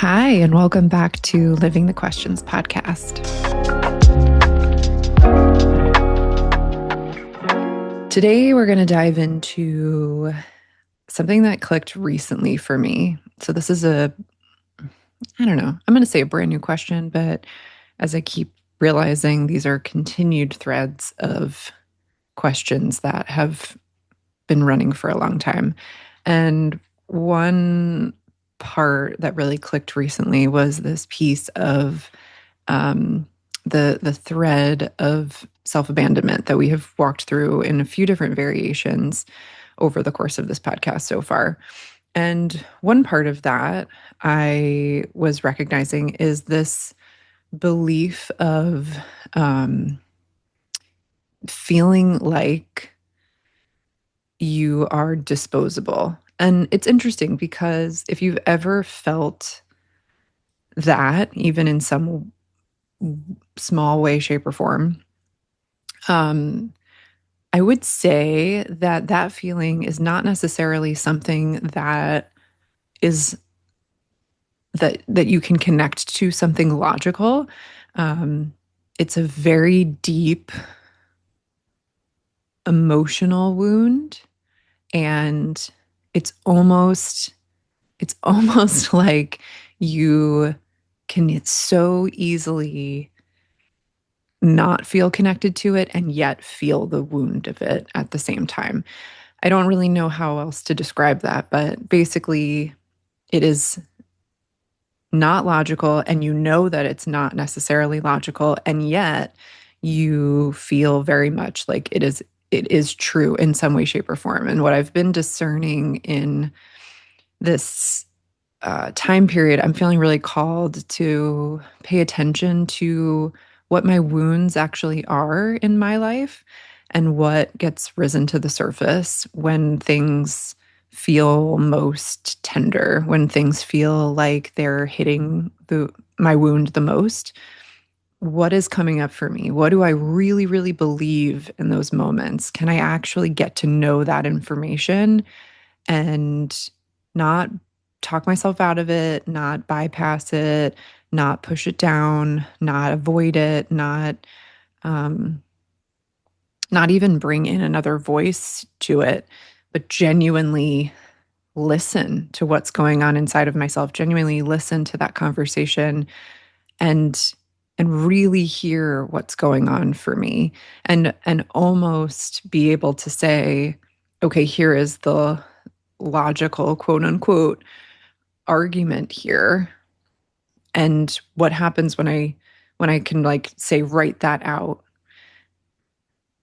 Hi, and welcome back to Living the Questions podcast. Today, we're going to dive into something that clicked recently for me. So, this is I don't know, I'm going to say a brand new question, but as I keep realizing, these are continued threads of questions that have been running for a long time. And one part that really clicked recently was this piece of the thread of self-abandonment that we have walked through in a few different variations over the course of this podcast so far. And one part of that I was recognizing is this belief of feeling like you are disposable. And it's interesting because if you've ever felt that, even in some small way, shape, or form, I would say that that feeling is not necessarily something that is that you can connect to something logical. It's a very deep emotional wound, and it's almost like you can so easily not feel connected to it and yet feel the wound of it at the same time. I don't really know how else to describe that, but basically it is not logical, and you know that it's not necessarily logical, and yet you feel very much like it is true in some way, shape, or form. And what I've been discerning in this time period, I'm feeling really called to pay attention to what my wounds actually are in my life and what gets risen to the surface when things feel most tender, when things feel like they're hitting my wound the most. What is coming up for me? What do I really, really believe in those moments? Can I actually get to know that information and not talk myself out of it, not bypass it, not push it down, not avoid it, um, not even bring in another voice to it, but genuinely listen to what's going on inside of myself, genuinely listen to that conversation and really hear what's going on for me, and almost be able to say, okay, here is the logical, quote unquote, argument here. And what happens when I can, like, say, write that out.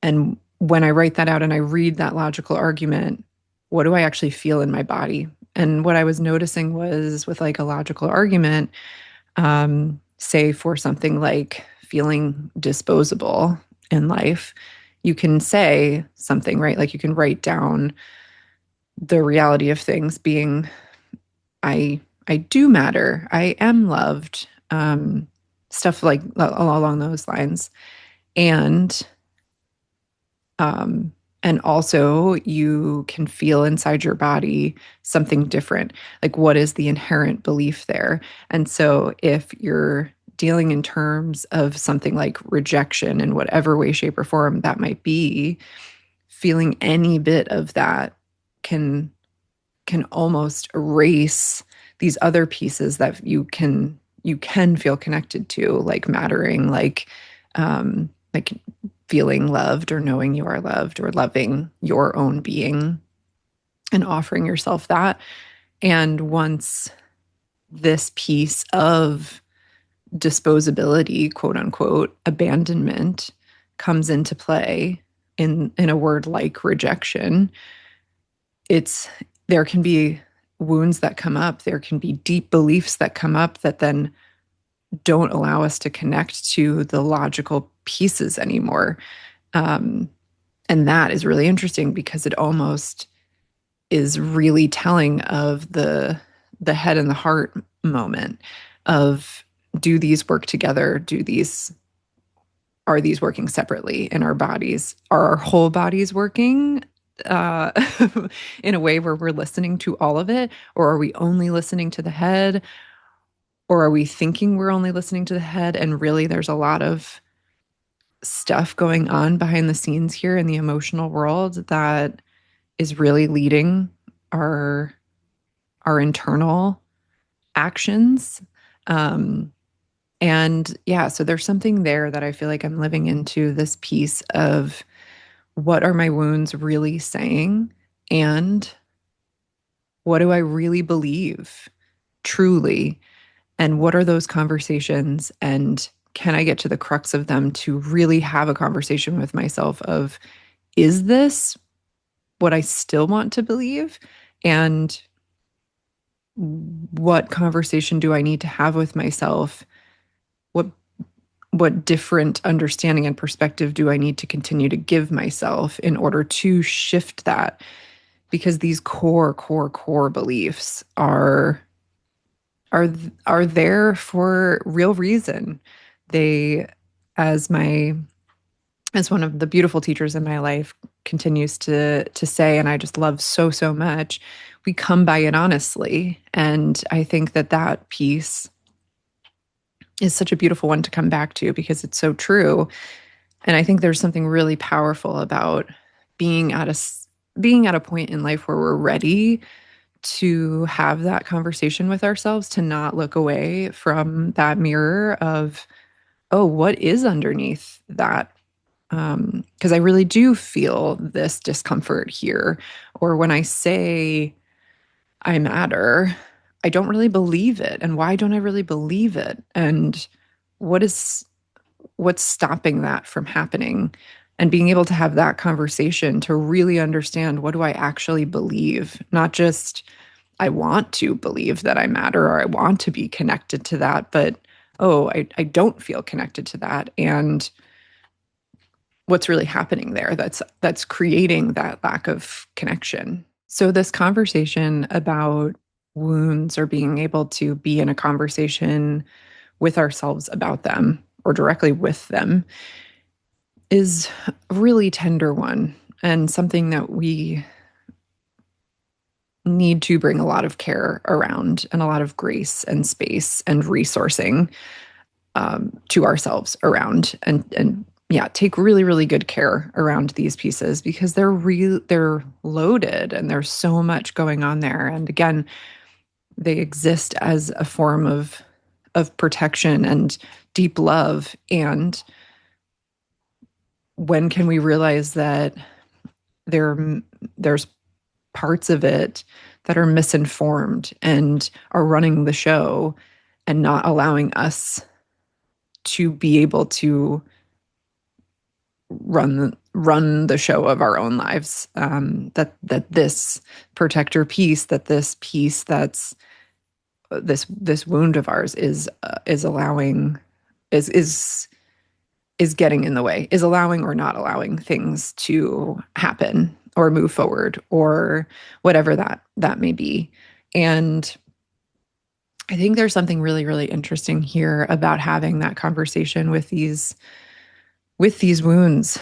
And when I write that out and I read that logical argument, what do I actually feel in my body? And what I was noticing was, with like a logical argument, say for something like feeling disposable in life, you can say something, right? Like you can write down the reality of things being, I do matter. I am loved. Stuff like along those lines. And and also you can feel inside your body something different. Like, what is the inherent belief there? And so if you're dealing in terms of something like rejection in whatever way, shape, or form that might be, feeling any bit of that can almost erase these other pieces that you can feel connected to, like mattering, like feeling loved or knowing you are loved or loving your own being and offering yourself that. And once this piece of disposability, quote unquote, abandonment comes into play in a word like rejection, there can be wounds that come up, there can be deep beliefs that come up that then don't allow us to connect to the logical pieces anymore. And that is really interesting because it almost is really telling of the head and the heart moment of, do these work together? Are these working separately in our bodies? Are our whole bodies working uh, in a way where we're listening to all of it? Or are we only listening to the head? Or are we thinking we're only listening to the head and really there's a lot of stuff going on behind the scenes here in the emotional world that is really leading our our internal actions. Um, and yeah, so there's something there that I feel like I'm living into this piece of what are my wounds really saying? And what do I really believe truly? And what are those conversations? And can I get to the crux of them to really have a conversation with myself of, is this what I still want to believe? And what conversation do I need to have with myself? What what different understanding and perspective do I need to continue to give myself in order to shift that? Because these core beliefs are are there for real reason. They, as my as one of the beautiful teachers in my life continues to say, and I just love so much, we come by it honestly. And I think that that piece is such a beautiful one to come back to because it's so true. And I think there's something really powerful about being at being at a point in life where we're ready to have that conversation with ourselves, to not look away from that mirror of, oh, what is underneath that? Because I really do feel this discomfort here. Or when I say I matter, I don't really believe it. And why don't I really believe it? And what is what's stopping that from happening? And being able to have that conversation to really understand, what do I actually believe? Not just I want to believe that I matter or I want to be connected to that, but oh, I don't feel connected to that. And what's really happening there that's creating that lack of connection. So this conversation about wounds, or being able to be in a conversation with ourselves about them or directly with them, is a really tender one, and something that we need to bring a lot of care around and a lot of grace and space and resourcing to ourselves around, and yeah, take really good care around these pieces because they're loaded and there's so much going on there. And again, they exist as a form of protection and deep love. And when can we realize that there's parts of it that are misinformed and are running the show and not allowing us to be able to run the show of our own lives? That this protector piece, that this piece that's this wound of ours is allowing, is getting in the way, is allowing or not allowing things to happen or move forward or whatever that may be. And I think there's something really interesting here about having that conversation with these wounds,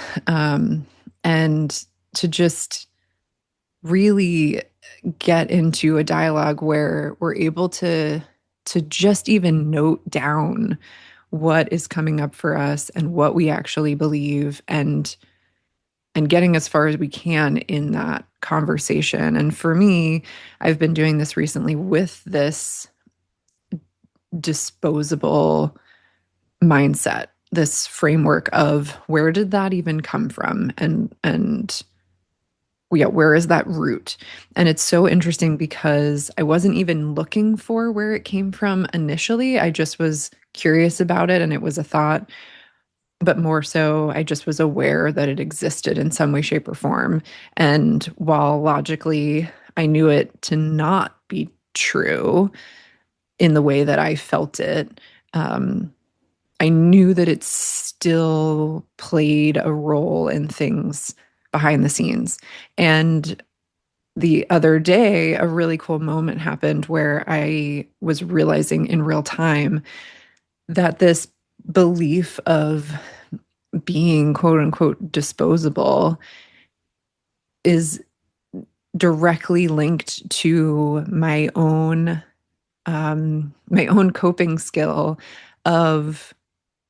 and to just really get into a dialogue where we're able to just even note down what is coming up for us and what we actually believe, and getting as far as we can in that conversation. And for me, I've been doing this recently with this disposable mindset, this framework of, where did that even come from? And yeah, where is that root? And it's so interesting because I wasn't even looking for where it came from initially. I just was curious about it and it was a thought, but more so, I just was aware that it existed in some way, shape, or form. And while logically I knew it to not be true in the way that I felt it, I knew that it still played a role in things behind the scenes. And the other day, a really cool moment happened where I was realizing in real time that this belief of being quote unquote disposable is directly linked to my own my own coping skill of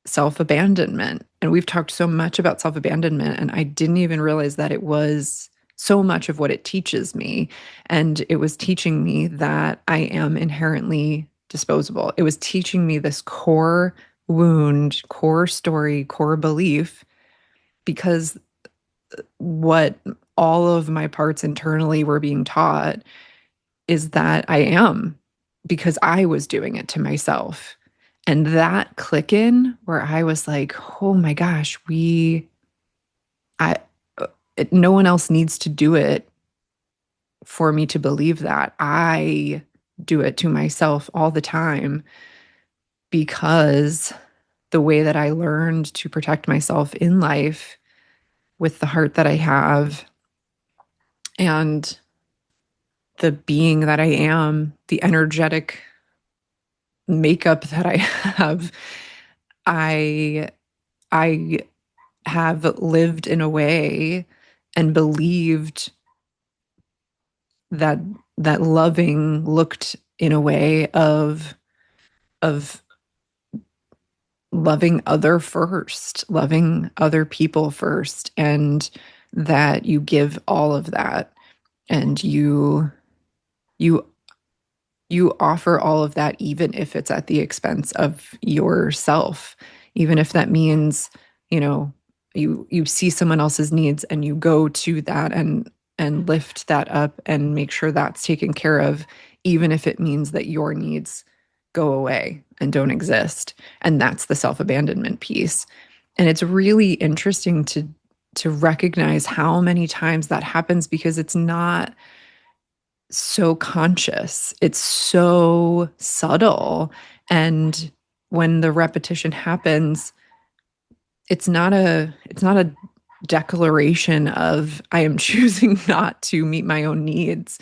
self-abandonment. And we've talked so much about self-abandonment, and I didn't even realize that it was so much of what it teaches me. And it was teaching me that I am inherently disposable. It was teaching me this core wound, core story, core belief, because what all of my parts internally were being taught is that I am, because I was doing it to myself. And that click in where I was like, oh my gosh, I, no one else needs to do it for me to believe that. I do it to myself all the time, because the way that I learned to protect myself in life with the heart that I have and the being that I am, the energetic makeup that I have, I I have lived in a way and believed that loving looked in a way of loving loving other people first, and that you give all of that, and you you offer all of that, even if it's at the expense of yourself, even if that means, you know, you see someone else's needs and you go to that and lift that up and make sure that's taken care of, even if it means that your needs go away and don't exist. And that's the self-abandonment piece. And it's really interesting to recognize how many times that happens, because it's not so conscious. It's so subtle. And when the repetition happens, it's not a declaration of I am choosing not to meet my own needs.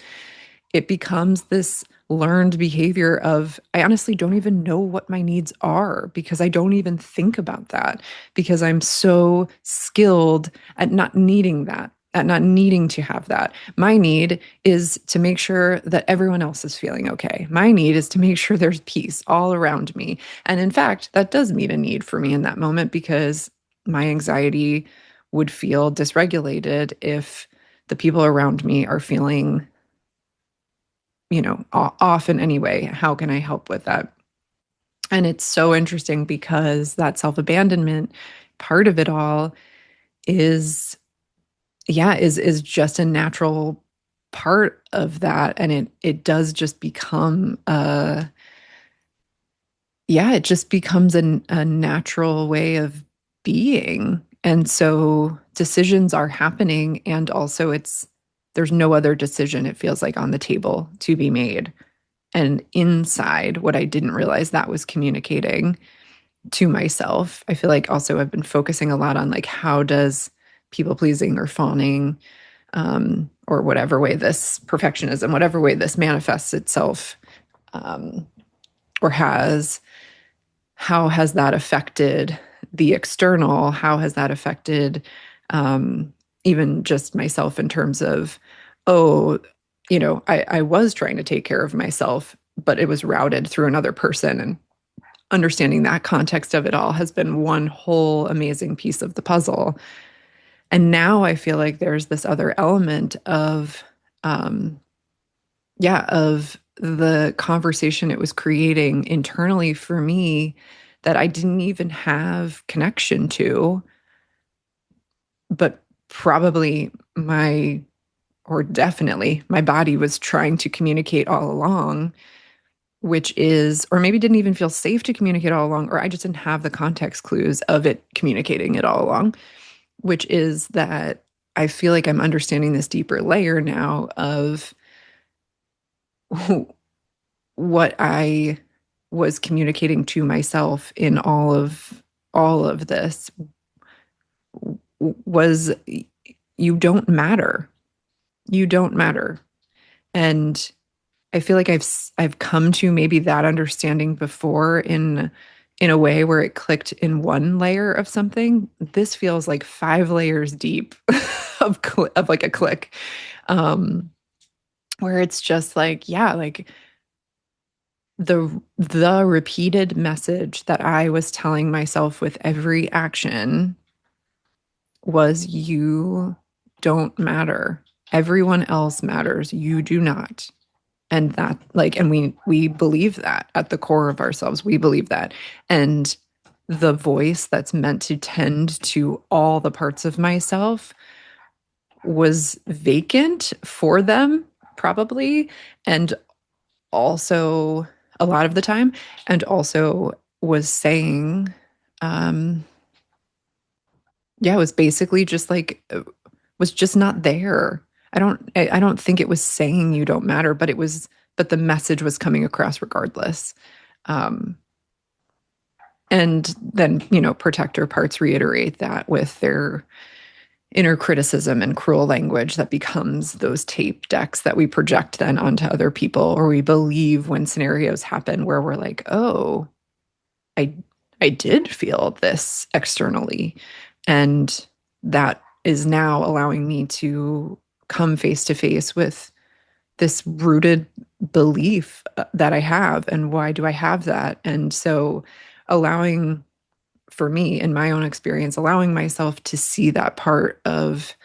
It becomes this learned behavior of I honestly don't even know what my needs are, because I don't even think about that, because I'm so skilled at not needing that, at not needing to have that. My need is to make sure that everyone else is feeling okay. My need is to make sure there's peace all around me. And in fact, that does meet a need for me in that moment, because my anxiety would feel dysregulated if the people around me are feeling, off in any way. How can I help with that? And it's so interesting, because that self-abandonment part of it all is, yeah, is just a natural part of that. And it does just become it just becomes a natural way of being. And so decisions are happening, and also there's no other decision, it feels like, on the table to be made. And inside, what I didn't realize that was communicating to myself. I feel like also I've been focusing a lot on, like, how does people pleasing or fawning, or whatever way this perfectionism, whatever way this manifests itself, or how has that affected the external? How has that affected, even just myself, in terms of, oh, I was trying to take care of myself, but it was routed through another person. And understanding that context of it all has been one whole amazing piece of the puzzle. And now I feel like there's this other element of, of the conversation it was creating internally for me, that I didn't even have connection to, but probably or definitely my body was trying to communicate all along, which is, or maybe didn't even feel safe to communicate all along, or I just didn't have the context clues of it communicating it all along, which is that I feel like I'm understanding this deeper layer now of what I was communicating to myself in all of this was, you don't matter. You don't matter. And I feel like I've come to maybe that understanding before in a way where it clicked in one layer of something. This feels like 5 layers deep of like a click, where it's just like, yeah, like the repeated message that I was telling myself with every action was, you don't matter. Everyone else matters. You do not. And that, like, and we believe that at the core of ourselves. We believe that. And the voice that's meant to tend to all the parts of myself was vacant for them, probably. And also, a lot of the time, and also was saying, um, yeah, it was basically just like, was just not there. I don't think it was saying you don't matter, but but the message was coming across regardless. Um, and then, protector parts reiterate that with their inner criticism and cruel language that becomes those tape decks that we project then onto other people, or we believe when scenarios happen where we're like, oh, I I did feel this externally. And that is now allowing me to come face to face with this rooted belief that I have. And why do I have that? And so allowing, for me, in my own experience, allowing myself to see that part of,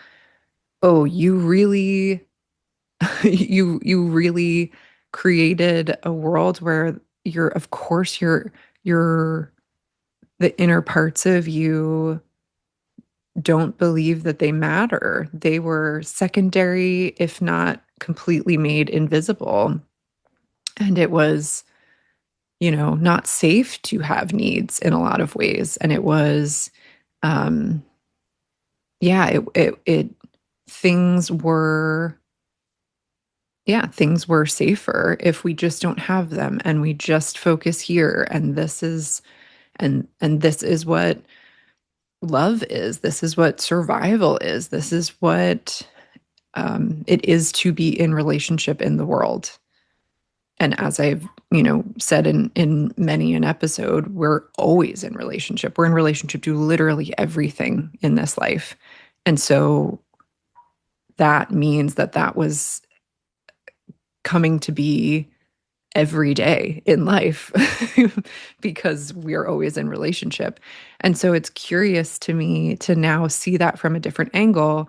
oh, you really, you really created a world where of course, you're the inner parts of you don't believe that they matter. They were secondary, if not completely made invisible. And it was, not safe to have needs in a lot of ways. And it was, um, yeah, things were, yeah, things were safer if we just don't have them and we just focus here. And this is what love is. This is what survival is. This is what it is to be in relationship in the world. And as I've, said in many an episode, we're always in relationship. We're in relationship to literally everything in this life. And so that means that was coming to be every day in life because we're always in relationship. And so it's curious to me to now see that from a different angle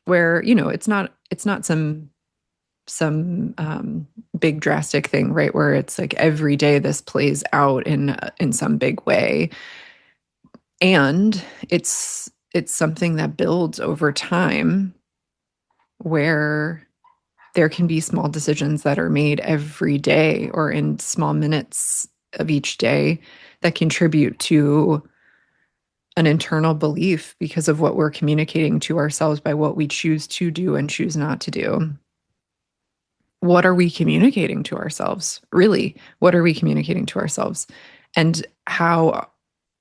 where, it's not some big drastic thing, right? Where it's like every day this plays out in some big way. And it's something that builds over time where there can be small decisions that are made every day or in small minutes of each day that contribute to an internal belief because of what we're communicating to ourselves by what we choose to do and choose not to do. What are we communicating to ourselves? Really, what are we communicating to ourselves? And how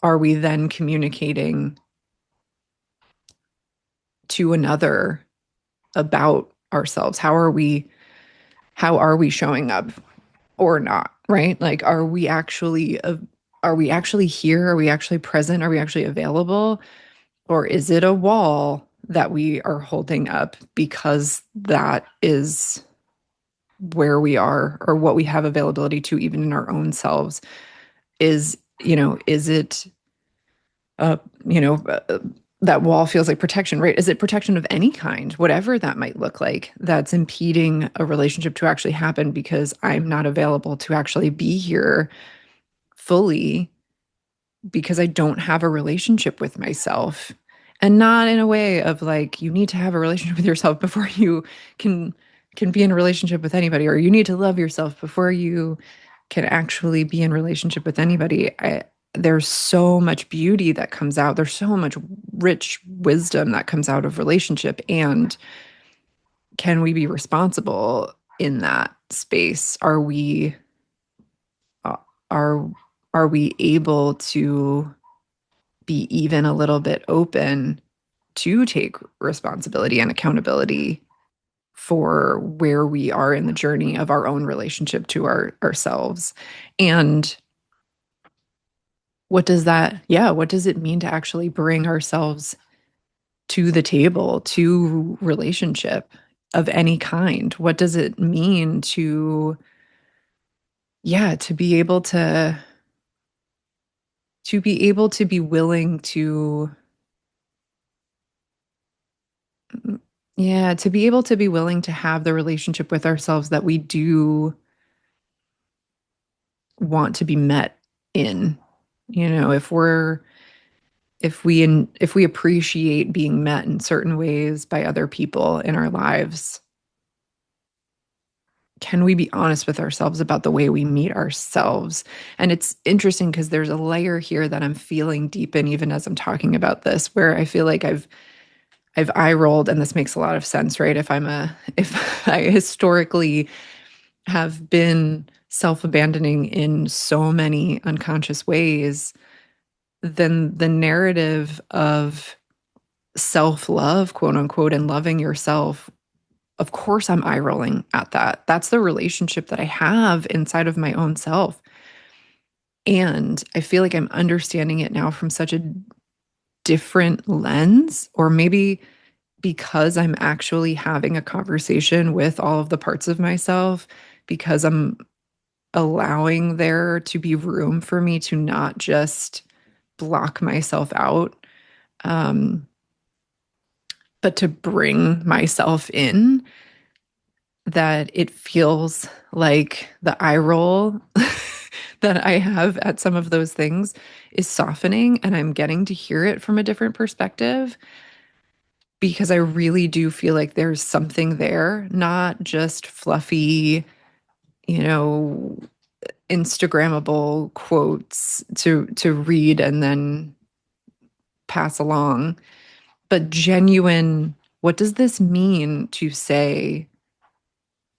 are we then communicating to another about ourselves? How are we showing up or not, right? Like, are we actually here? Are we actually present? Are we actually available? Or is it a wall that we are holding up because that is where we are or what we have availability to even in our own selves? Is it uh you know uh, that wall feels like protection, right? Is it protection of any kind, whatever that might look like, that's impeding a relationship to actually happen because I'm not available to actually be here fully because I don't have a relationship with myself? And not in a way of like, you need to have a relationship with yourself before you can be in a relationship with anybody, or you need to love yourself before you can actually be in relationship with anybody. There's so much beauty that comes out. There's so much rich wisdom that comes out of relationship. And can we be responsible in that space? Uh, are are we able to be even a little bit open to take responsibility and accountability for where we are in the journey of our own relationship to ourselves? And what does it mean to actually bring ourselves to the table, to relationship of any kind? What does it mean to yeah, to be willing to, yeah, to be able to be willing to have the relationship with ourselves that we do want to be met in. You know, if we appreciate being met in certain ways by other people in our lives, can we be honest with ourselves about the way we meet ourselves? And it's interesting because there's a layer here that I'm feeling deep in even as I'm talking about this, where I feel like I've eye rolled, and this makes a lot of sense, right? If I historically have been self-abandoning in so many unconscious ways, then the narrative of self-love, quote unquote, and loving yourself, of course I'm eye rolling at that. That's the relationship that I have inside of my own self. And I feel like I'm understanding it now from such a different lens, or maybe because I'm actually having a conversation with all of the parts of myself, because I'm allowing there to be room for me to not just block myself out, um, but to bring myself in, that it feels like the eye roll that I have at some of those things is softening, and I'm getting to hear it from a different perspective, because I really do feel like there's something there, not just fluffy, you know, Instagrammable quotes to read and then pass along, but genuine, what does this mean to say,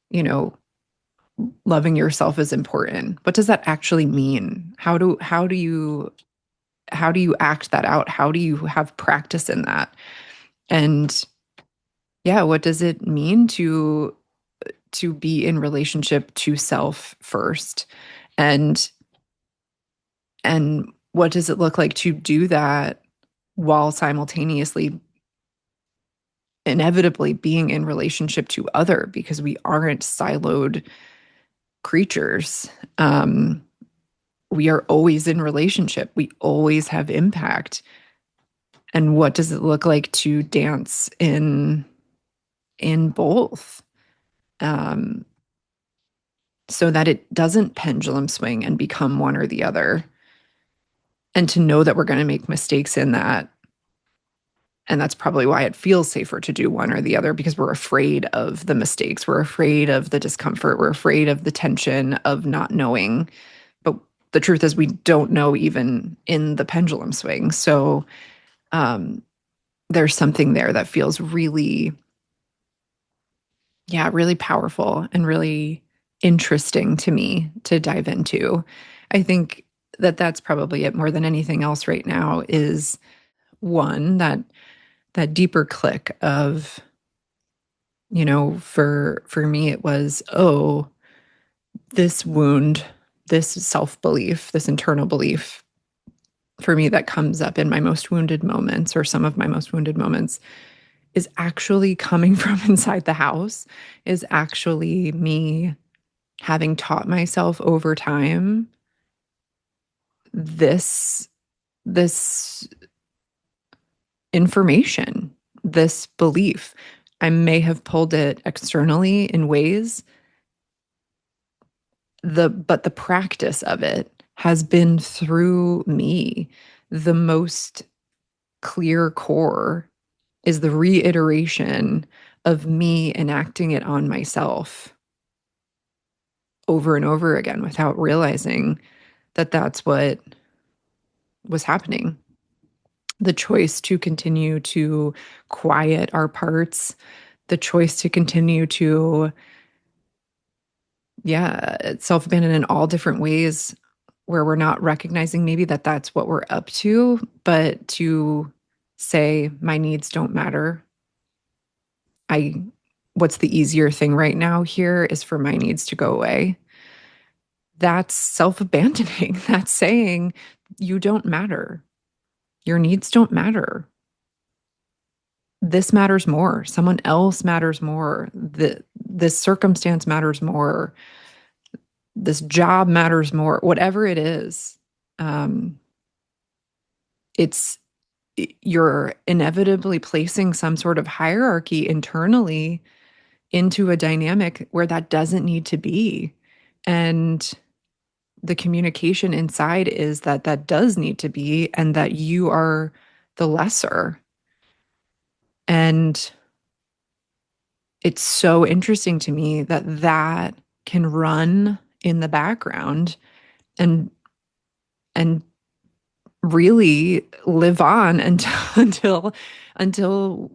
you know, loving yourself is important? What does that actually mean? How do you act that out? How do you have practice in that? And yeah, what does it mean to be in relationship to self first? And what does it look like to do that while simultaneously inevitably being in relationship to other, because we aren't siloed creatures. We are always in relationship. We always have impact. And what does it look like to dance in both? Um, so that it doesn't pendulum swing and become one or the other. And to know that we're going to make mistakes in that. And that's probably why it feels safer to do one or the other, because we're afraid of the mistakes. We're afraid of the discomfort. We're afraid of the tension of not knowing. But the truth is, we don't know even in the pendulum swing. So um, there's something there that feels really, yeah, really powerful and really interesting to me to dive into. I think that that's probably it more than anything else right now, is one, that deeper click of, you know, for me it was, oh, this wound, this self-belief, this internal belief for me that comes up in my most wounded moments, or some of my most wounded moments, is actually coming from inside the house, is actually me having taught myself over time this this information, this belief. I may have pulled it externally in ways, but the practice of it has been through me. The most clear core is the reiteration of me enacting it on myself over and over again without realizing that that's what was happening. The choice to continue to quiet our parts, the choice to continue to, yeah, self-abandon in all different ways, where we're not recognizing maybe that that's what we're up to, but to say, my needs don't matter. I, what's the easier thing right now here is for my needs to go away. That's self-abandoning. That's saying you don't matter. Your needs don't matter. This matters more. Someone else matters more. This circumstance matters more. this job matters more, whatever it is. Um, it's you're inevitably placing some sort of hierarchy internally into a dynamic where that doesn't need to be. And the communication inside is that that does need to be, and that you are the lesser. And it's so interesting to me that that can run in the background and and really live on until until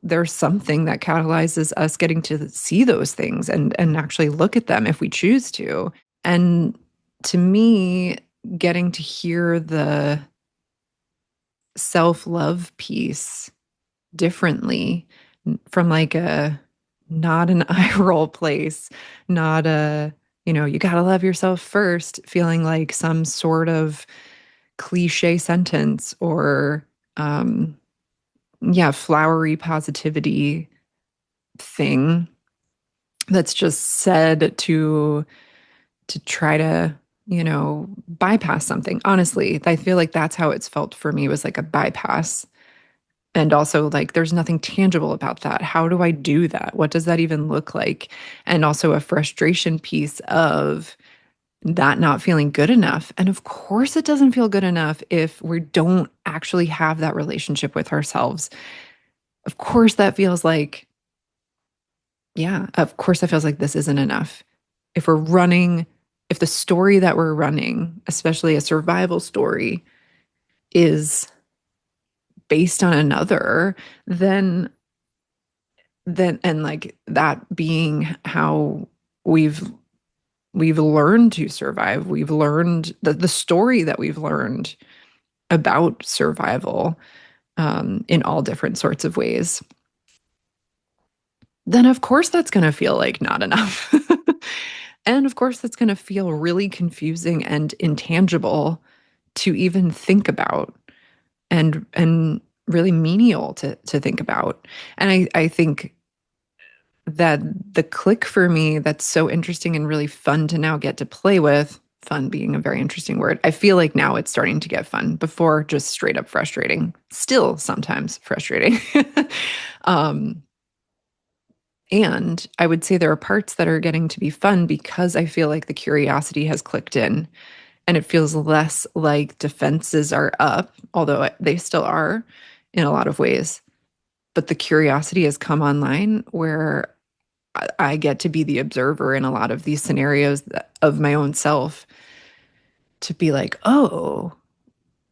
there's something that catalyzes us getting to see those things and actually look at them if we choose to. And to me, getting to hear the self-love piece differently from like a not an eye roll place, not a, you got to love yourself first, feeling like some sort of cliche sentence or, um, yeah, flowery positivity thing that's just said to try to, bypass something. Honestly, I feel like that's how it's felt for me, was like a bypass. And also, like, there's nothing tangible about that. How do I do that? What does that even look like? And also a frustration piece of that not feeling good enough. And of course, it doesn't feel good enough if we don't actually have that relationship with ourselves. Of course, that feels like, yeah, of course, that feels like this isn't enough. If we're running, if the story that we're running, especially a survival story, is based on another, then and like that being how we've we've learned to survive, we've learned the story that we've learned about survival, in all different sorts of ways, then of course that's going to feel like not enough. And of course that's going to feel really confusing and intangible to even think about, and really menial to think about. And I think that the click for me that's so interesting and really fun to now get to play with, fun being a very interesting word. I feel like now it's starting to get fun. Before, just straight up frustrating, still sometimes frustrating. um, and I would say there are parts that are getting to be fun because I feel like the curiosity has clicked in, and it feels less like defenses are up, although they still are in a lot of ways. But the curiosity has come online where I get to be the observer in a lot of these scenarios of my own self, to be like, oh,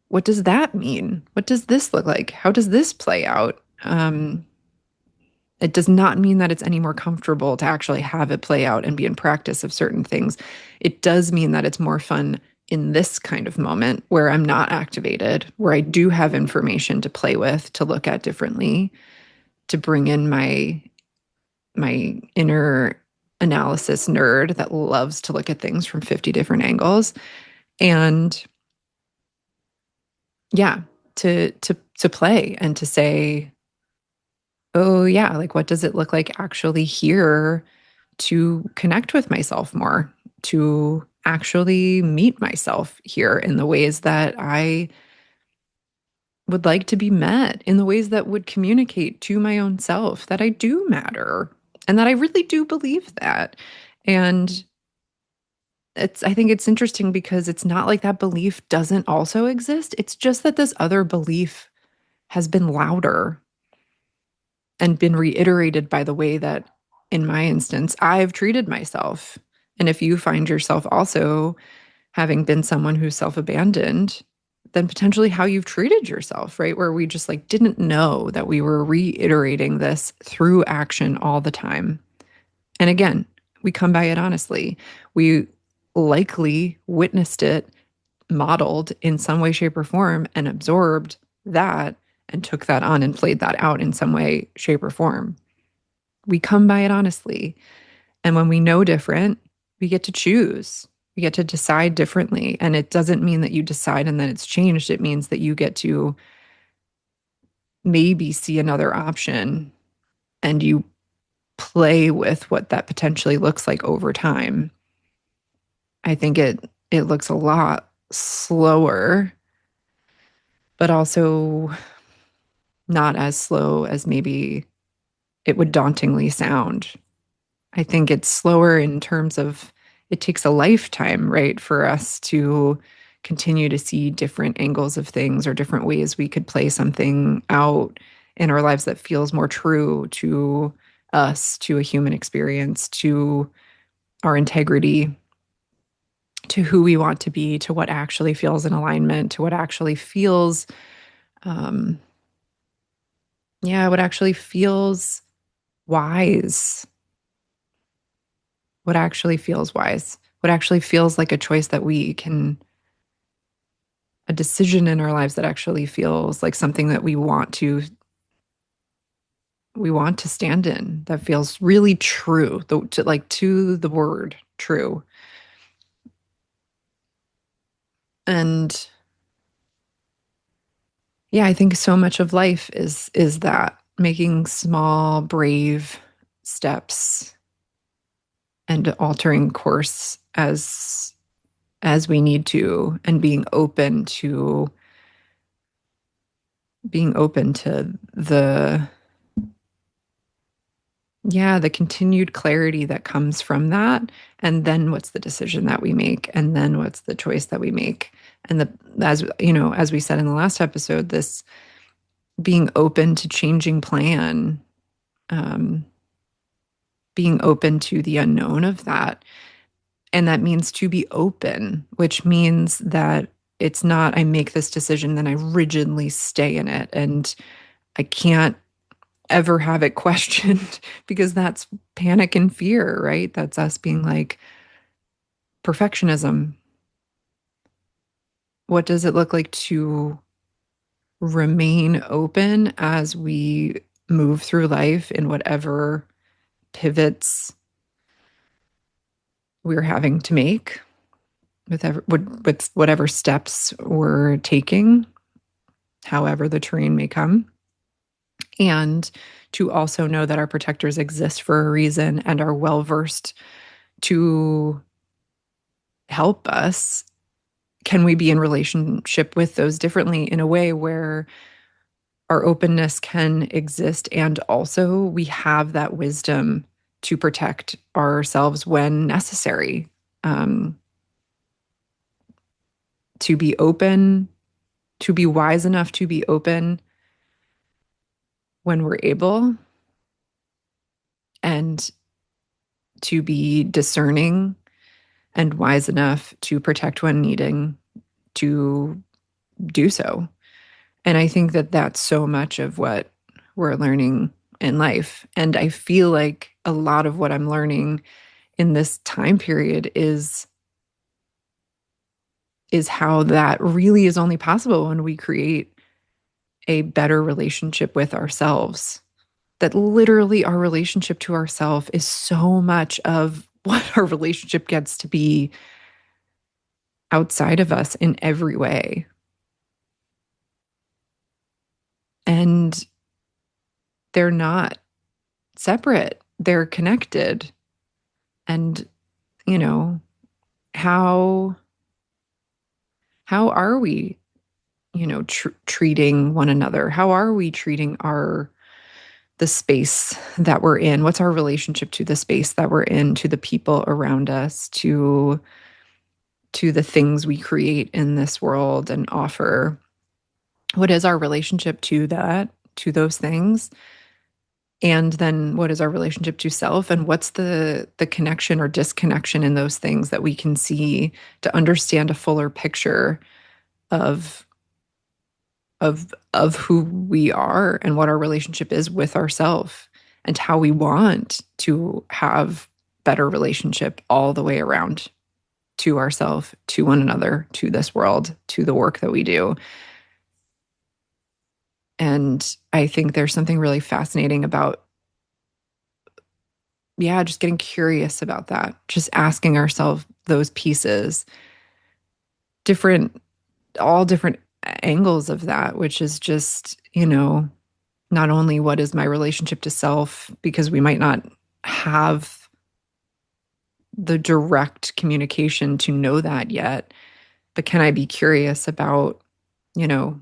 what does that mean? What does this look like? How does this play out? It does not mean that it's any more comfortable to actually have it play out and be in practice of certain things. It does mean that it's more fun in this kind of moment where I'm not activated, where I do have information to play with, to look at differently, to bring in my inner analysis nerd that loves to look at things from 50 different angles. And yeah, to play and to say, oh yeah, like what does it look like actually here to connect with myself more, to actually meet myself here in the ways that I would like to be met, in the ways that would communicate to my own self that I do matter and that I really do believe that. And I think it's interesting because it's not like that belief doesn't also exist. It's just that this other belief has been louder and been reiterated by the way that, in my instance, I've treated myself. And if you find yourself also having been someone who's self-abandoned, then potentially how you've treated yourself, right? Where we just like didn't know that we were reiterating this through action all the time. And again, we come by it honestly. We likely witnessed it modeled in some way, shape, or form and absorbed that and took that on and played that out in some way, shape, or form. We come by it honestly. And when we know different, we get to choose. We get to decide differently. And it doesn't mean that you decide and then it's changed. It means that you get to maybe see another option and you play with what that potentially looks like over time. I think it looks a lot slower, but also not as slow as maybe it would dauntingly sound. I think it's slower in terms of it takes a lifetime, right, for us to continue to see different angles of things or different ways we could play something out in our lives that feels more true to us, to a human experience, to our integrity, to who we want to be, to what actually feels in alignment, to what actually feels, um, yeah, what actually feels wise, what actually feels wise, what actually feels like a choice that we can, a decision in our lives that actually feels like something that we want to stand in, that feels really true, like to the word true. And yeah, I think so much of life is that making small, brave steps and altering course as we need to, and being open to the yeah, the continued clarity that comes from that. And then what's the decision that we make? And then what's the choice that we make? And as you know, as we said in the last episode, this being open to changing plan, um, being open to the unknown of that. And that means to be open, which means that it's not, I make this decision, then I rigidly stay in it. And I can't ever have it questioned because that's panic and fear, right? That's us being like, perfectionism. What does it look like to remain open as we move through life in whatever pivots we're having to make, with whatever steps we're taking, however the terrain may come? And to also know that our protectors exist for a reason and are well versed to help us. Can we be in relationship with those differently in a way where our openness can exist and also we have that wisdom to protect ourselves when necessary? Um, to be open, to be wise enough to be open when we're able, and to be discerning and wise enough to protect when needing to do so. And I think that that's so much of what we're learning in life. And I feel like a lot of what I'm learning in this time period is how that really is only possible when we create a better relationship with ourselves. That literally our relationship to ourselves is so much of what our relationship gets to be outside of us in every way. And they're not separate, they're connected. And, you know, how how are we, treating one another? How are we treating the space that we're in? What's our relationship to the space that we're in, to the people around us, to the things we create in this world and offer? What is our relationship to that, to those things? And then what is our relationship to self, and what's the connection or disconnection in those things that we can see to understand a fuller picture of of who we are and what our relationship is with ourself, and how we want to have better relationship all the way around, to ourself, to one another, to this world, to the work that we do. And I think there's something really fascinating about, yeah, just getting curious about that, just asking ourselves those pieces, different, all different angles of that, which is just, not only what is my relationship to self, because we might not have the direct communication to know that yet. But can I be curious about, you know,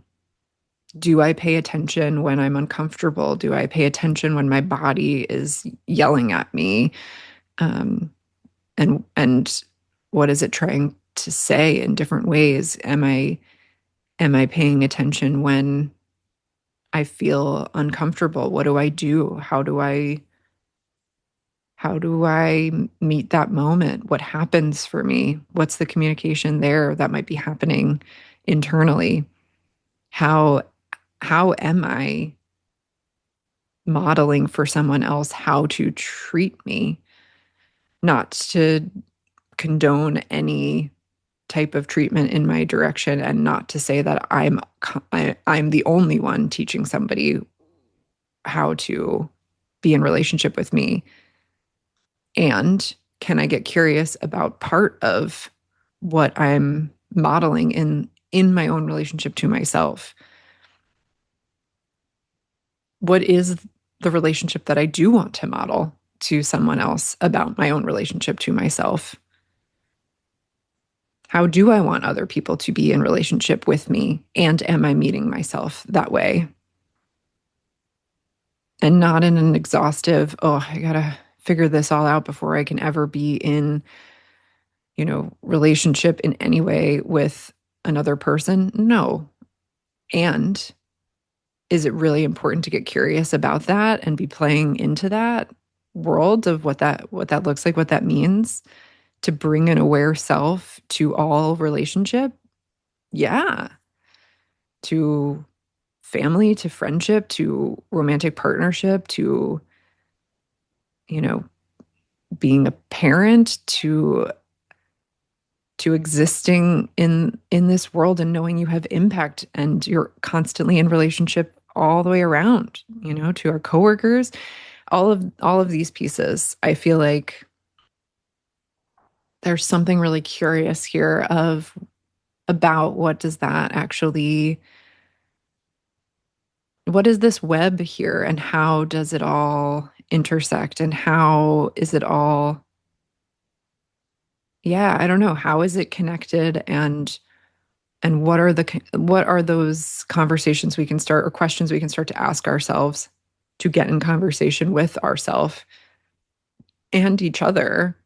do I pay attention when I'm uncomfortable? Do I pay attention when my body is yelling at me? Um, and what is it trying to say in different ways? Am I paying attention when I feel uncomfortable? What do I do? How do I meet that moment? What happens for me? What's the communication there that might be happening internally? How how am I modeling for someone else how to treat me? Not to condone any type of treatment in my direction, and not to say that I'm the only one teaching somebody how to be in relationship with me. And can I get curious about part of what I'm modeling in my own relationship to myself? What is the relationship that I do want to model to someone else about my own relationship to myself? How do I want other people to be in relationship with me? And am I meeting myself that way? And not in an exhaustive, oh, I gotta figure this all out before I can ever be in, relationship in any way with another person. No. And is it really important to get curious about that and be playing into that world of what that looks like, what that means to bring an aware self to all relationship? Yeah. To family, to friendship, to romantic partnership, to, you know, being a parent, to existing in this world and knowing you have impact and you're constantly in relationship all the way around, to our coworkers, all of these pieces. I feel like there's something really curious here of about what is this web here, and how does it all intersect, and how is it all, yeah, I don't know, how is it connected, and what are those conversations we can start, or questions we can start to ask ourselves to get in conversation with ourselves and each other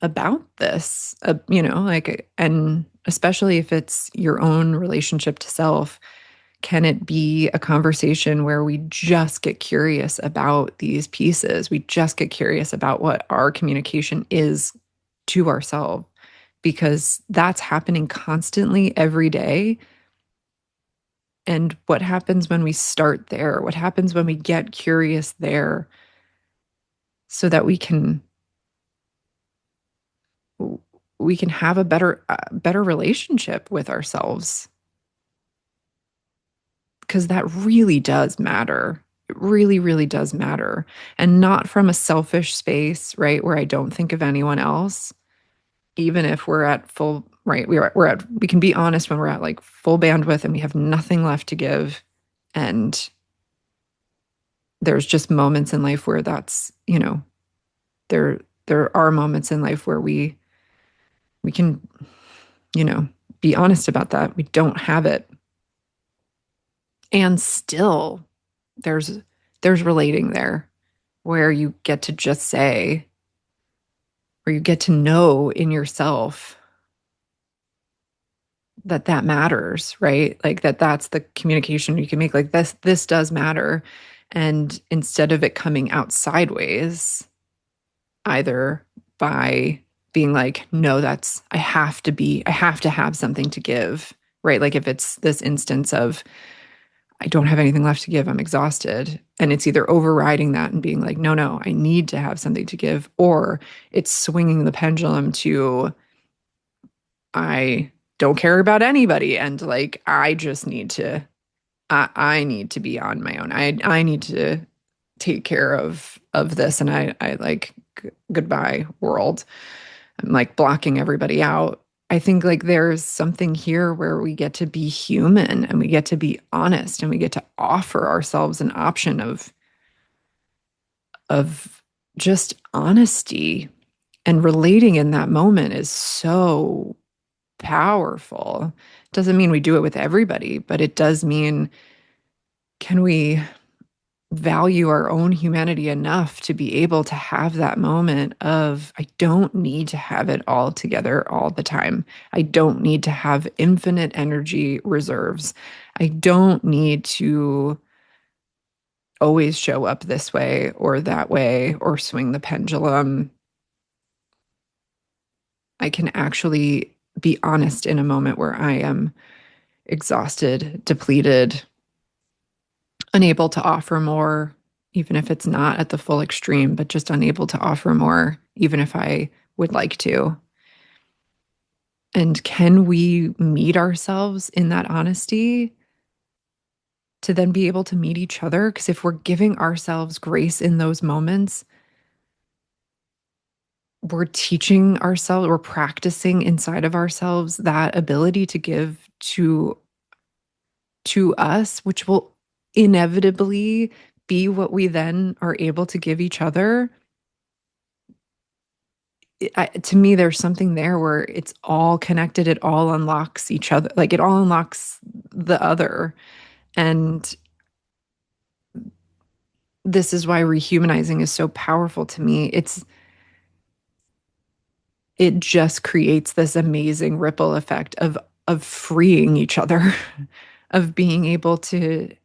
about this, like, and especially if it's your own relationship to self, can it be a conversation where we just get curious about these pieces? We just get curious about what our communication is to ourselves, because that's happening constantly every day. And what happens when we start there? What happens when we get curious there so that we can have a better relationship with ourselves? Because that really does matter. It really, really does matter. And not from a selfish space, right? Where I don't think of anyone else, even if we're at full, right? We can be honest when we're at like full bandwidth and we have nothing left to give. And there's just moments in life where that's, there are moments in life where we can, you know, be honest about that. We don't have it. And still there's relating there, where you get to just say, or you get to know in yourself that matters, right? Like that's the communication you can make, like this does matter. And instead of it coming out sideways, either by being like, no, I have to have something to give, right? Like if it's this instance of, I don't have anything left to give, I'm exhausted. And it's either overriding that and being like, no, no, I need to have something to give, or it's swinging the pendulum to, I don't care about anybody. And like, I need to be on my own. I need to take care of this. And I like, goodbye world. I'm like blocking everybody out. I think like there's something here where we get to be human and we get to be honest and we get to offer ourselves an option of just honesty and relating in that moment is so powerful. Doesn't mean we do it with everybody, but it does mean, can we value our own humanity enough to be able to have that moment of, I don't need to have it all together all the time. I don't need to have infinite energy reserves. I don't need to always show up this way or that way or swing the pendulum. I can actually be honest in a moment where I am exhausted, depleted, unable to offer more, even if it's not at the full extreme, but just unable to offer more, even if I would like to. And can we meet ourselves in that honesty to then be able to meet each other? Because if we're giving ourselves grace in those moments, we're teaching ourselves, we're practicing inside of ourselves that ability to give to us, which will inevitably be what we then are able to give each other. To me, there's something there where it's all connected. It all unlocks each other. Like it all unlocks the other. And this is why rehumanizing is so powerful to me. It just creates this amazing ripple effect of freeing each other, of being able to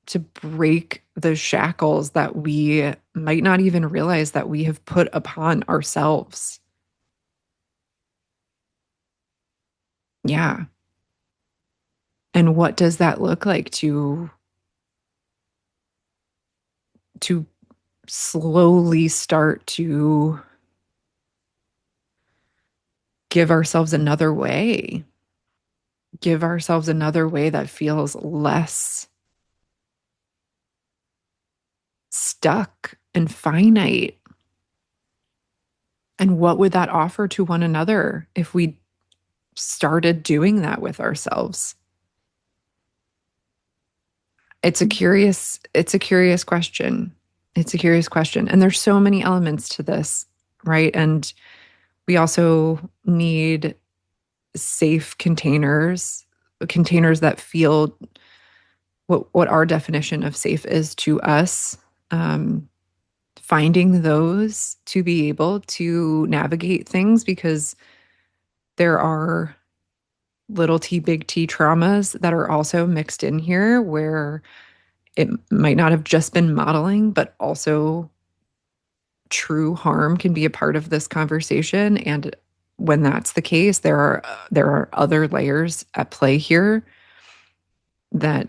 to break the shackles that we might not even realize that we have put upon ourselves. Yeah. And what does that look like to slowly start to give ourselves another way, give ourselves another way that feels less stuck and finite? And what would that offer to one another if we started doing that with ourselves? It's a curious question. It's a curious question. And there's so many elements to this, right? And we also need safe containers, containers that feel what our definition of safe is to us. Um, Finding those to be able to navigate things, because there are little t, big T traumas that are also mixed in here where it might not have just been modeling, but also true harm can be a part of this conversation. And when that's the case, there are other layers at play here that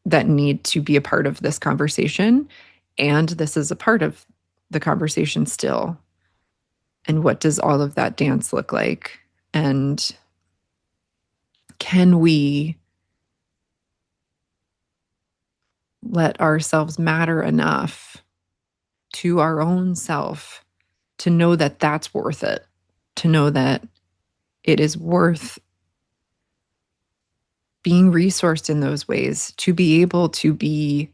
that need to be a part of this conversation. And this is a part of the conversation still. And what does all of that dance look like? And can we let ourselves matter enough to our own self to know that that's worth it, to know that it is worth being resourced in those ways, to be able to be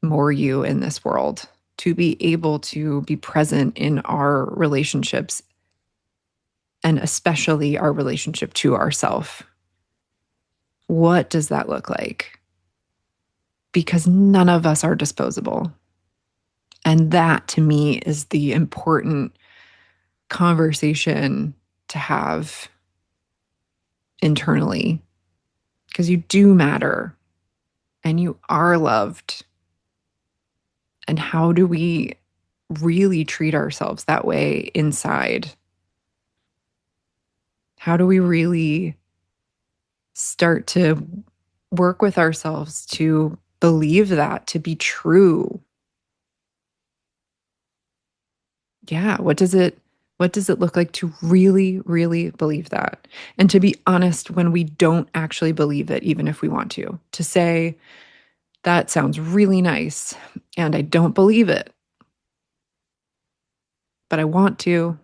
more you in this world, to be able to be present in our relationships, and especially our relationship to ourself. What does that look like? Because none of us are disposable. And that to me is the important conversation to have internally, because you do matter and you are loved. And how do we really treat ourselves that way inside? How do we really start to work with ourselves to believe that to be true? Yeah, what does it look like to really, really believe that? And to be honest, when we don't actually believe it, even if we want to say, that sounds really nice, and I don't believe it, but I want to.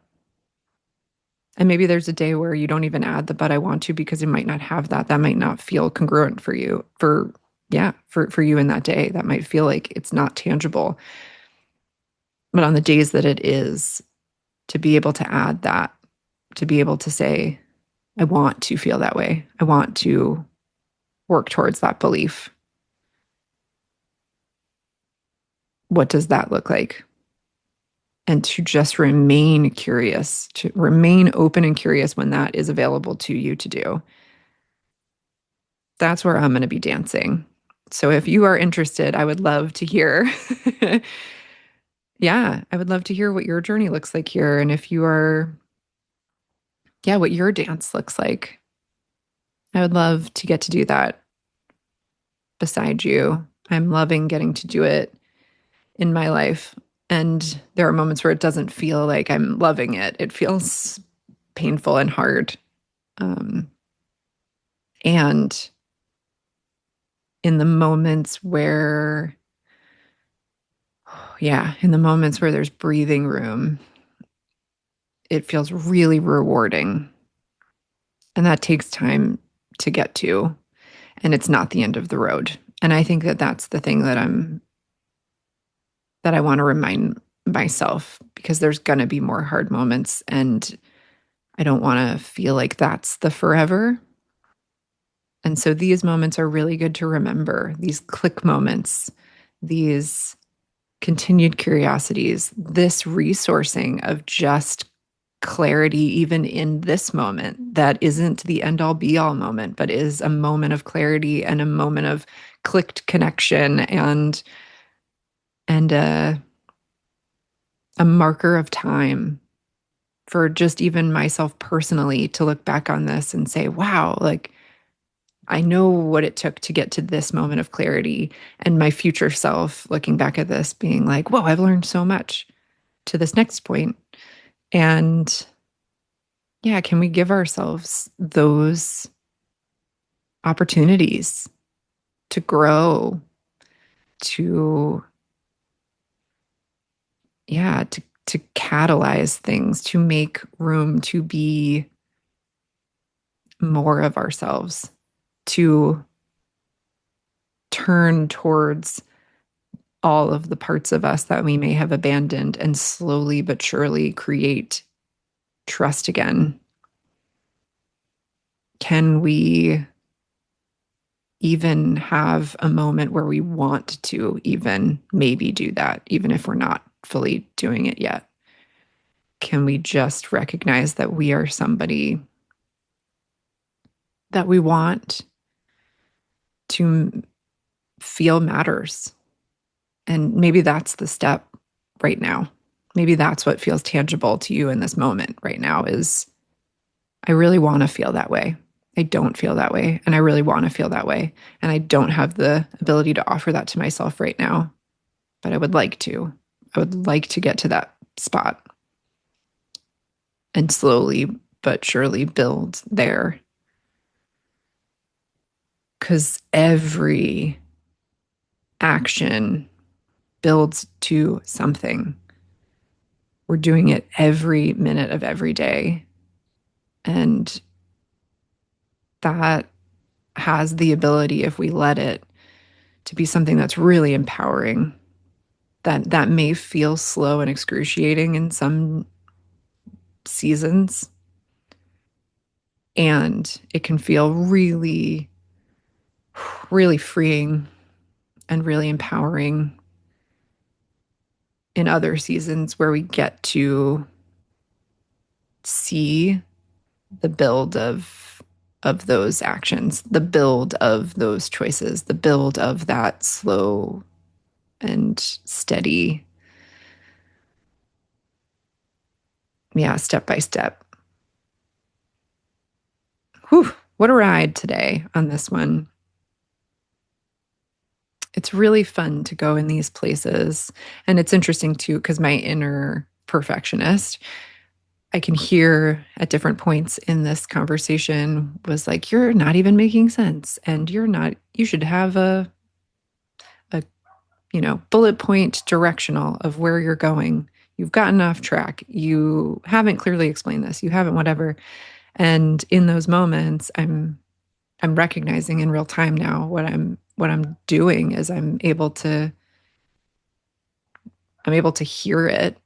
And maybe there's a day where you don't even add the but I want to, because you might not have that. That might not feel congruent for you, for you in that day. That might feel like it's not tangible. But on the days that it is, to be able to add that, to be able to say, I want to feel that way. I want to work towards that belief. What does that look like? And to just remain curious, to remain open and curious when that is available to you to do. That's where I'm going to be dancing. So if you are interested, I would love to hear. Yeah, I would love to hear what your journey looks like here. And if you are, yeah, what your dance looks like. I would love to get to do that beside you. I'm loving getting to do it in my life. And there are moments where it doesn't feel like I'm loving it. It feels painful and hard. Um, and in the moments where, yeah, in the moments where there's breathing room, it feels really rewarding. And that takes time to get to. And it's not the end of the road. And I think that that's the thing that I want to remind myself, because there's going to be more hard moments. And I don't want to feel like that's the forever. And so these moments are really good to remember, these click moments, these continued curiosities, this resourcing of just clarity, even in this moment that isn't the end all be all moment, but is a moment of clarity and a moment of clicked connection and a marker of time for just even myself personally to look back on this and say, wow, like I know what it took to get to this moment of clarity. And my future self looking back at this being like, whoa, I've learned so much to this next point. And yeah, can we give ourselves those opportunities to grow, to, yeah, to catalyze things, to make room to be more of ourselves, to turn towards all of the parts of us that we may have abandoned and slowly but surely create trust again? Can we even have a moment where we want to even maybe do that, even if we're not fully doing it yet? Can we just recognize that we are somebody that we want to feel matters? And maybe that's the step right now. Maybe that's what feels tangible to you in this moment right now is I really want to feel that way. I don't feel that way. And I really want to feel that way. And I don't have the ability to offer that to myself right now, but I would like to. I would like to get to that spot and slowly but surely build there. Because every action builds to something. We're doing it every minute of every day. And that has the ability, if we let it, to be something that's really empowering. That may feel slow and excruciating in some seasons, and it can feel really, really freeing and really empowering in other seasons where we get to see the build of those actions, the build of those choices, the build of that slow and steady, yeah, step by step. Whew, what a ride today on this one. It's really fun to go in these places. And it's interesting too, because my inner perfectionist, I can hear at different points in this conversation was like, you're not even making sense. And you should have a, bullet point directional of where you're going. You've gotten off track. You haven't clearly explained this. You haven't, whatever. And in those moments, I'm recognizing in real time now what I'm doing is I'm able to I'm able to hear it.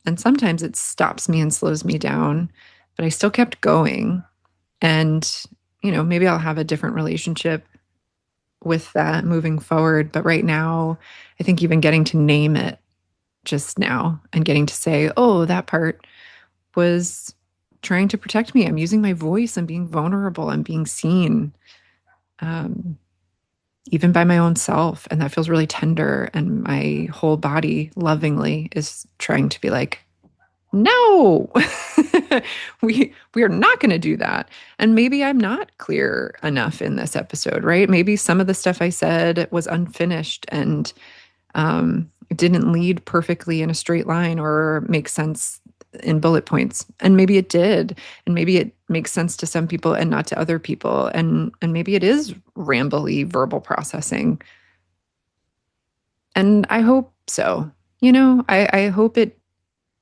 And sometimes it stops me and slows me down, but I still kept going. And, maybe I'll have a different relationship with that moving forward. But right now, I think even getting to name it just now and getting to say, oh, that part was trying to protect me. I'm using my voice. I'm being vulnerable. I'm being seen, um, even by my own self. And that feels really tender. And my whole body lovingly is trying to be like, no, we are not going to do that. And maybe I'm not clear enough in this episode, right? Maybe some of the stuff I said was unfinished and it didn't lead perfectly in a straight line or make sense in bullet points. And maybe it did. And maybe it makes sense to some people and not to other people. And maybe it is rambly verbal processing. And I hope so.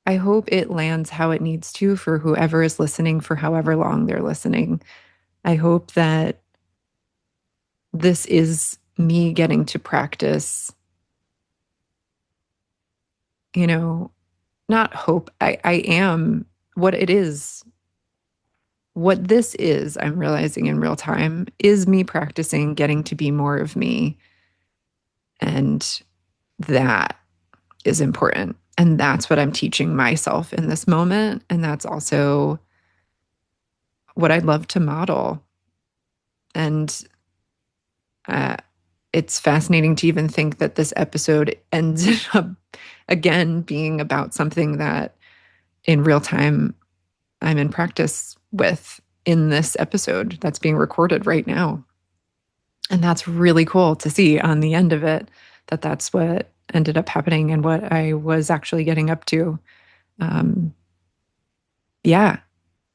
I hope it lands how it needs to for whoever is listening for however long they're listening. I hope that this is me getting to practice, you know, not hope. I am what it is. What this is, I'm realizing in real time, is me practicing getting to be more of me. And that is important. And that's what I'm teaching myself in this moment. And that's also what I'd love to model. And uh, it's fascinating to even think that this episode ended up again being about something that in real time I'm in practice with in this episode that's being recorded right now. And that's really cool to see on the end of it that that's what ended up happening and what I was actually getting up to. Um, yeah,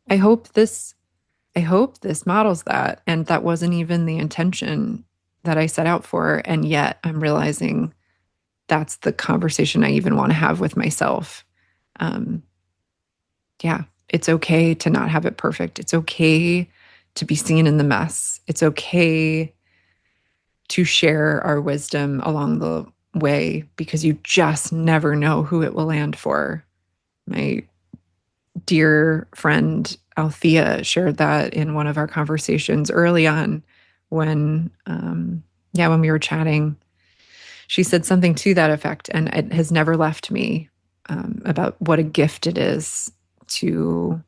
I hope this I hope this models that. And that wasn't even the intention that I set out for. And yet I'm realizing that's the conversation I even want to have with myself. Um, yeah, it's okay to not have it perfect. It's okay to be seen in the mess. It's okay to share our wisdom along the way because you just never know who it will land for. My dear friend Althea shared that in one of our conversations early on when we were chatting. She said something to that effect, and it has never left me, about what a gift it is to,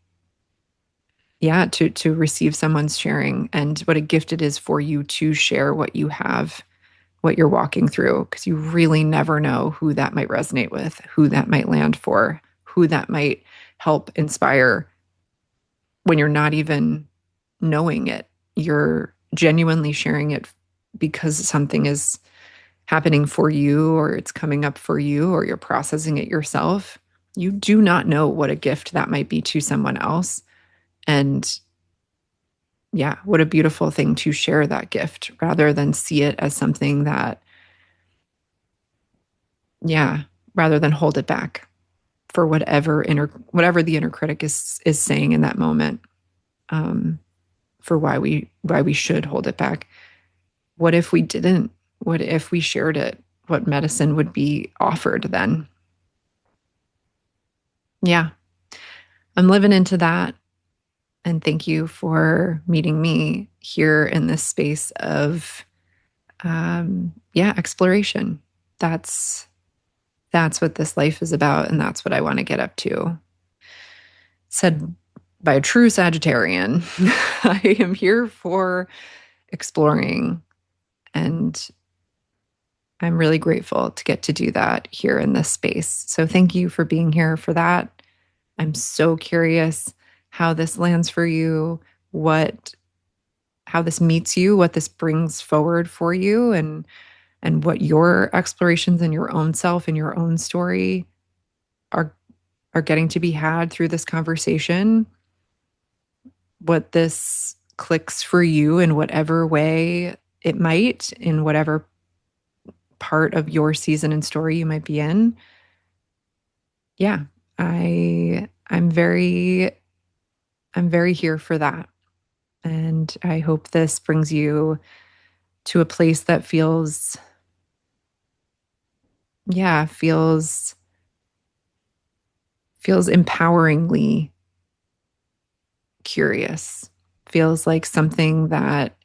yeah, to receive someone's sharing, and what a gift it is for you to share what you have, what you're walking through, because you really never know who that might resonate with, who that might land for, who that might help inspire when you're not even knowing it. You're genuinely sharing it because something is happening for you or it's coming up for you or you're processing it yourself. You do not know what a gift that might be to someone else. And yeah, what a beautiful thing to share that gift rather than see it as something that, yeah, rather than hold it back for whatever the inner critic is saying in that moment, um, for why we should hold it back. What if we didn't? What if we shared it? What medicine would be offered then? Yeah, I'm living into that. And thank you for meeting me here in this space of, exploration. That's that's what this life is about, and that's what I want to get up to. Said by a true Sagittarian, I am here for exploring, and I'm really grateful to get to do that here in this space. So thank you for being here for that. I'm so curious how this lands for you, how this meets you, what this brings forward for you, and what your explorations in your own self and your own story are are getting to be had through this conversation. What this clicks for you in whatever way it might, in whatever part of your season and story you might be in. Yeah, I'm very here for that. And I hope this brings you to a place that feels feels empoweringly curious, feels like something that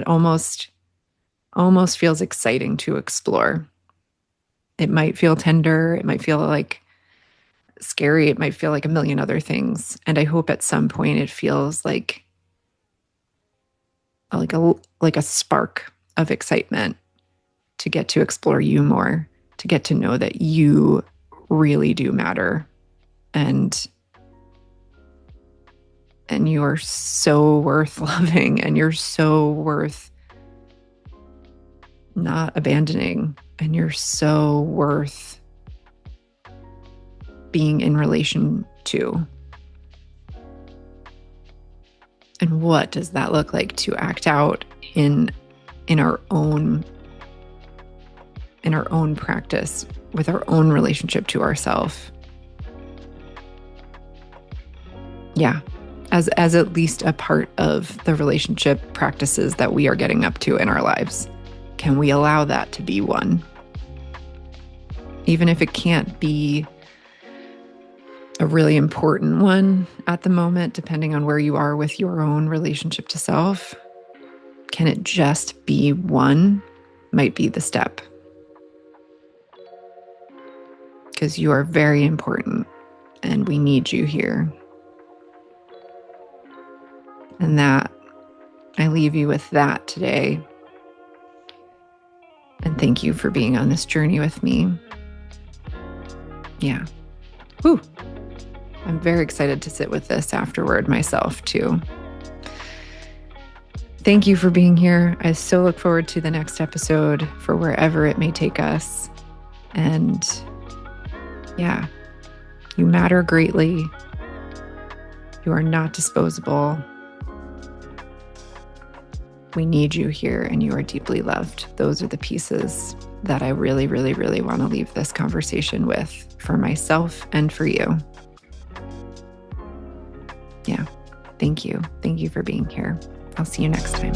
almost feels exciting to explore. It might feel tender, it might feel like scary, it might feel like a million other things. And I hope at some point it feels like a spark of excitement to get to explore you more, to get to know that you really do matter, and you're so worth loving, and you're so worth not abandoning, and you're so worth being in relation to. And what does that look like to act out in our own practice with our own relationship to ourselves? Yeah. As at least a part of the relationship practices that we are getting up to in our lives. Can we allow that to be one? Even if it can't be a really important one at the moment, depending on where you are with your own relationship to self, can it just be one? Might be the step. Because you are very important and we need you here. And that, I leave you with that today. And thank you for being on this journey with me. Yeah. Whew. I'm very excited to sit with this afterward myself, too. Thank you for being here. I so look forward to the next episode for wherever it may take us. And yeah, you matter greatly. You are not disposable. We need you here, and you are deeply loved. Those are the pieces that I really, really, really want to leave this conversation with for myself and for you. Yeah. Thank you. Thank you for being here. I'll see you next time.